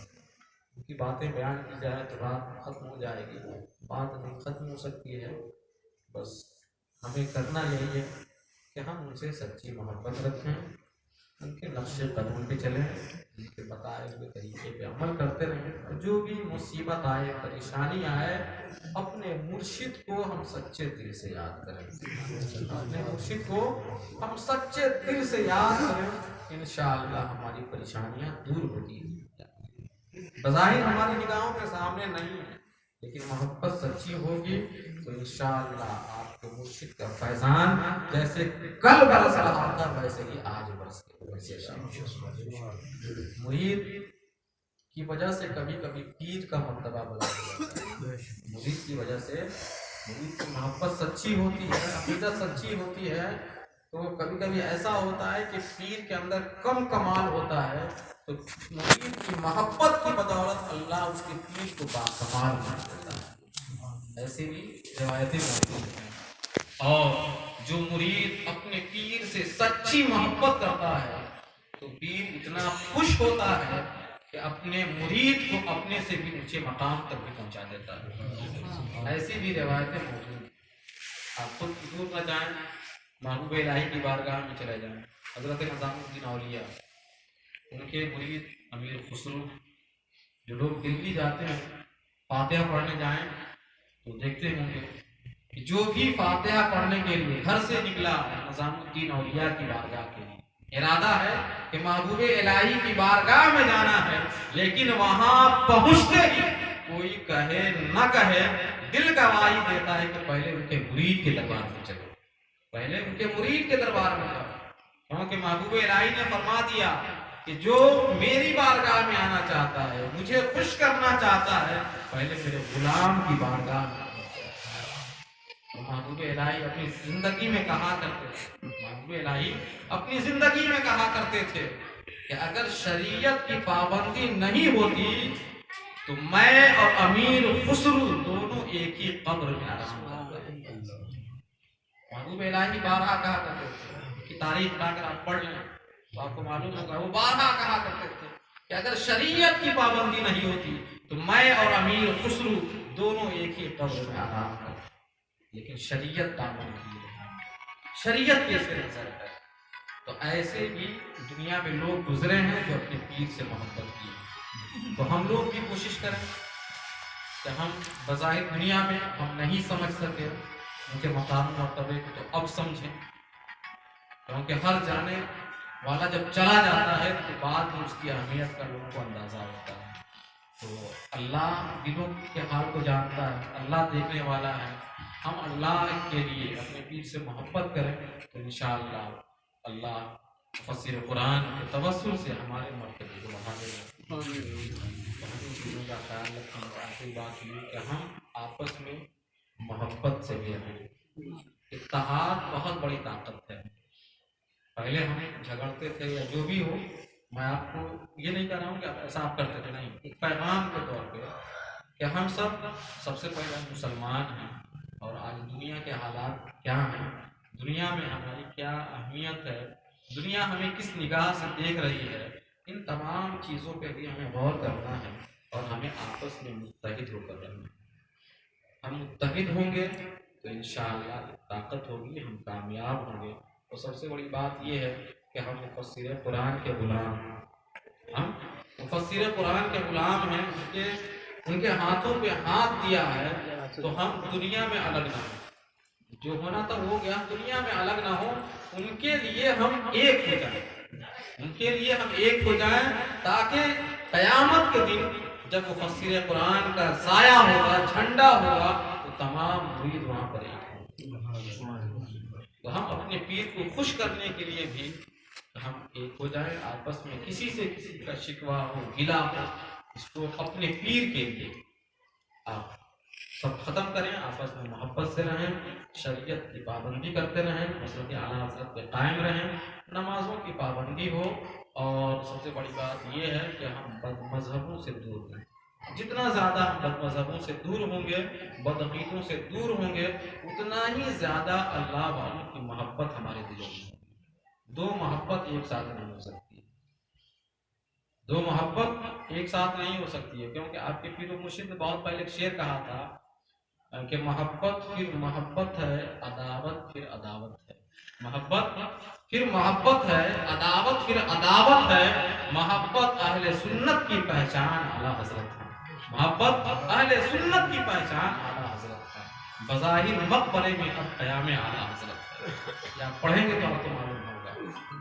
ان کی باتیں بیان کی جائے تو رات ختم ہو جائے گی، بات نہیں ختم ہو سکتی ہے۔ بس ہمیں کرنا یہی ہے کہ ہم ان سے سچی محبت رکھیں، ان کے نقش قدم پہ چلیں، ان کے بتائے ہوئے طریقے پہ عمل کرتے رہیں، اور جو بھی مصیبت آئے، پریشانی آئے، اپنے مرشد کو ہم سچے دل سے یاد کریں، اپنے مرشد کو ہم سچے دل سے یاد کریں، انشاءاللہ ہماری پریشانیاں دور ہوتی ہیں۔ بظاہر ہماری نگاہوں کے سامنے نہیں ہے، لیکن محبت سچی ہوگی تو انشاءاللہ آپ کو مرشد کا فیضان جیسے کل برس رہا تھا ویسے ہی آج برس گا۔ مرید کی وجہ سے کبھی کبھی پیر کا مرتبہ بدل جاتا ہے، مرید کی وجہ سے، مرید کی محبت سچی ہوتی ہے، عقیدت سچی ہوتی ہے، تو کبھی کبھی ایسا ہوتا ہے کہ پیر کے اندر کم کمال ہوتا ہے، تو مرید کی محبت کی بدولت اللہ اس کے پیر کو باکمال بنا دیتا ہے۔ ایسے بھی روایتیں موجود ہیں۔ اور جو مرید اپنے پیر سے سچی محبت کرتا ہے تو پیر اتنا خوش ہوتا ہے کہ اپنے مرید کو اپنے سے بھی اونچے مقام تک بھی پہنچا دیتا ہے۔ ایسی بھی روایتیں موجود ہیں۔ آپ خود دور نہ جائیں، محبوب الہی کی بارگاہ میں چلے جائیں۔ حضرت نظام الدین اولیاء، ان کے مرید امیر خسرو، جو لوگ دلی جاتے ہیں فاتحہ پڑھنے جائیں تو دیکھتے ہوں گے کہ جو بھی فاتحہ پڑھنے کے لیے گھر سے نکلا نظام الدین اولیاء کی بارگاہ کے لیے، ارادہ ہے کہ محبوب الہی کی بارگاہ میں جانا ہے، لیکن وہاں پہنچتے ہی کوئی کہے نہ کہے دل گواہی دیتا ہے کہ پہلے ان کے مرید کے دربار میں چلو، پہلے ان کے مرید کے دربار میں جاؤ، کیونکہ محبوب الہی نے فرما دیا کہ جو میری بارگاہ میں آنا چاہتا ہے، مجھے خوش کرنا چاہتا ہے، پہلے میرے غلام کی بارگاہ میں آنا چاہتا ہے۔ محبوب الہی اپنی زندگی میں کہا کرتے تھے، محبوب الہی اپنی زندگی میں کہا کرتے تھے کہ اگر شریعت کی پابندی نہیں ہوتی تو میں اور امیر خسرو دونوں ایک ہی قبر میں آرام کرتے۔ محبوب الہی بارہا کہا کرتے تھے، کی تاریخ لا کر آپ پڑھ لیں تو آپ کو معلوم ہوگا، وہ بارہا کہا کرتے تھے کہ اگر شریعت کی پابندی نہیں ہوتی تو میں اور امیر خسرو دونوں ایک ہی قبر میں آرام کرتے، لیکن شریعت دامن کیے رہے، شریعت کیسے نظر ہے۔ تو ایسے بھی دنیا میں لوگ گزرے ہیں جو اپنے پیر سے محبت کی، تو ہم لوگ بھی کوشش کریں کہ ہم بظاہر دنیا میں ہم نہیں سمجھ سکے ان کے مقام مرتبے کو، تو اب سمجھیں، کیونکہ ہر جانے والا جب چلا جاتا ہے تو بعد میں اس کی اہمیت کا لوگوں کو اندازہ ہوتا ہے۔ تو اللہ دلوں کے حال کو جانتا ہے، اللہ دیکھنے والا ہے۔ ہم اللہ کے لیے اپنے پیر سے محبت کریں تو انشاءاللہ اللہ مفسر قرآن کے توسل سے ہمارے مرتبے کو بڑھا دے گا۔ ہم چیزوں کا خیال رکھیں۔ آخری بات یہ کہ ہم آپس میں محبت سے بھی رہیں۔ اتحاد بہت بڑی طاقت ہے۔ پہلے ہم جھگڑتے تھے یا جو بھی ہو، میں آپ کو یہ نہیں کہہ رہا ہوں کہ آپ ایسا آپ کرتے تھے، نہیں، ایک پیغام کے طور پہ کہ ہم سب سے پہلے مسلمان ہیں، اور آج دنیا کے حالات کیا ہیں، دنیا میں ہماری کیا اہمیت ہے، دنیا ہمیں کس نگاہ سے دیکھ رہی ہے، ان تمام چیزوں پہ بھی ہمیں غور کرنا ہے اور ہمیں آپس میں متحد ہو کر رہنا ہے۔ ہم متحد ہوں گے تو انشاءاللہ طاقت ہوگی، ہم کامیاب ہوں گے۔ اور سب سے بڑی بات یہ ہے کہ ہم مفسر قرآن کے غلام ہیں، ہم مفسر قرآن کے غلام ہیں، ان کے ہاتھوں پہ ہاتھ دیا ہے تو ہم دنیا میں الگ نہ ہوں، جو ہونا تھا ہو گیا، دنیا میں الگ نہ ہو، ان کے لیے ہم ایک ہو جائیں، ان کے لیے ہم ایک ہو جائیں، تاکہ قیامت کے دن جب مفسر قرآن کا سایہ ہوگا، جھنڈا ہوگا، تو تمام مرید وہاں پر ایک ہوں۔ تو ہم اپنے پیر کو خوش کرنے کے لیے بھی ہم ایک ہو جائیں، آپس میں کسی سے کسی کا شکوہ ہو، گلہ ہو، اس کو اپنے پیر کے لیے آپ سب ختم کریں، آپس میں محبت سے رہیں، شریعت کی پابندی کرتے رہیں، مسلک اعلیٰ حضرت پہ قائم رہیں، نمازوں کی پابندی ہو، اور سب سے بڑی بات یہ ہے کہ ہم بد مذہبوں سے دور رہیں۔ جتنا زیادہ ہم بد مذہبوں سے دور ہوں گے، بد عقیدوں سے دور ہوں گے، اتنا ہی زیادہ اللہ والوں کی محبت ہمارے دلوں میں ہوگی۔ دو محبت ایک ساتھ نہیں ہو سکتی، دو محبت ایک ساتھ نہیں ہو سکتی ہے، کیونکہ آپ کے پیر و مرشد نے بہت پہلے ایک شعر کہا تھا کہ محبت پھر محبت ہے، عداوت پھر عداوت ہے، محبت پھر محبت ہے، عداوت پھر عداوت ہے، محبت اہل سنت کی پہچان اعلیٰ حضرت ہے، محبت اہل سنت کی پہچان اعلیٰ حضرت ہے، بظاہر مقبرے میں اب قیام اعلیٰ حضرت ہے، یا پڑھیں گے تو آپ کو معلوم ہوگا۔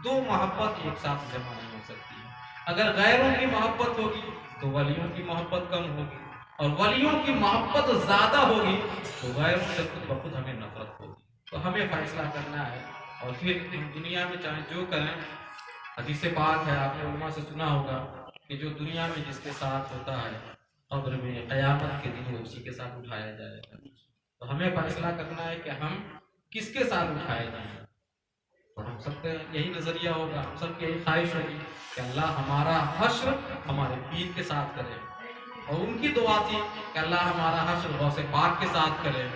دو محبت ایک ساتھ جمع نہیں ہو سکتی ہے۔ اگر غیروں کی محبت ہوگی تو ولیوں کی محبت کم ہوگی، اور ولیوں کی محبت زیادہ ہوگی تو غیروں سے خود بخود ہمیں نفرت ہوگی۔ تو ہمیں فیصلہ کرنا ہے، اور پھر ہم دنیا میں چاہے جو کریں، حدیث پاک ہے، آپ نے علماء سے سنا ہوگا کہ جو دنیا میں جس کے ساتھ ہوتا ہے، قبر میں قیامت کے دن وہ اسی کے ساتھ اٹھایا جائے گا۔ تو ہمیں فیصلہ کرنا ہے کہ ہم کس کے ساتھ اٹھائے جائیں، اور ہم سب کا یہی نظریہ ہوگا، ہم سب کی یہی خواہش ہوگی کہ اللہ ہمارا حشر ہمارے پیر کے ساتھ کرے، اور ان کی دعا تھی کہ اللہ ہمارا حشر غوث پاک کے ساتھ کرے،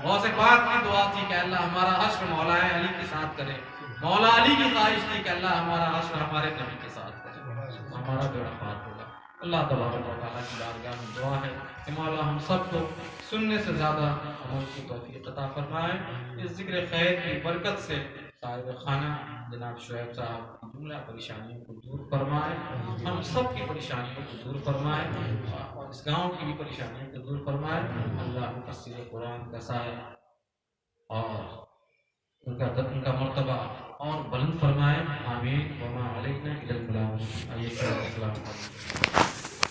غوث پاک کی دعا تھی کہ اللہ ہمارا حشر مولا علی کے ساتھ کرے، مولا علی کی خواہش تھی کہ اللہ ہمارا حشر ہمارے نبی کے ساتھ کرے، ہمارا بیڑا پار ہوگا۔ اللہ تبارک و تعالیٰ کی بارگاہ میں دعا ہے کہ مولا ہم سب کو سننے سے زیادہ عمل کی توفیق عطا فرمائے. اس ذکر خیر کی برکت سے صاحب خانہ جناب شعیب صاحب کی جملہ پریشانیوں کو دور فرمائے, ہم سب کی پریشانیوں کو دور فرمائے, اور اس گاؤں کی بھی پریشانیوں کو دور فرمائے. اللہ مفسر قرآن کا سایہ اور ان کا مرتبہ اور بلند فرمائے. آمین. وما علینا الا البلاغ.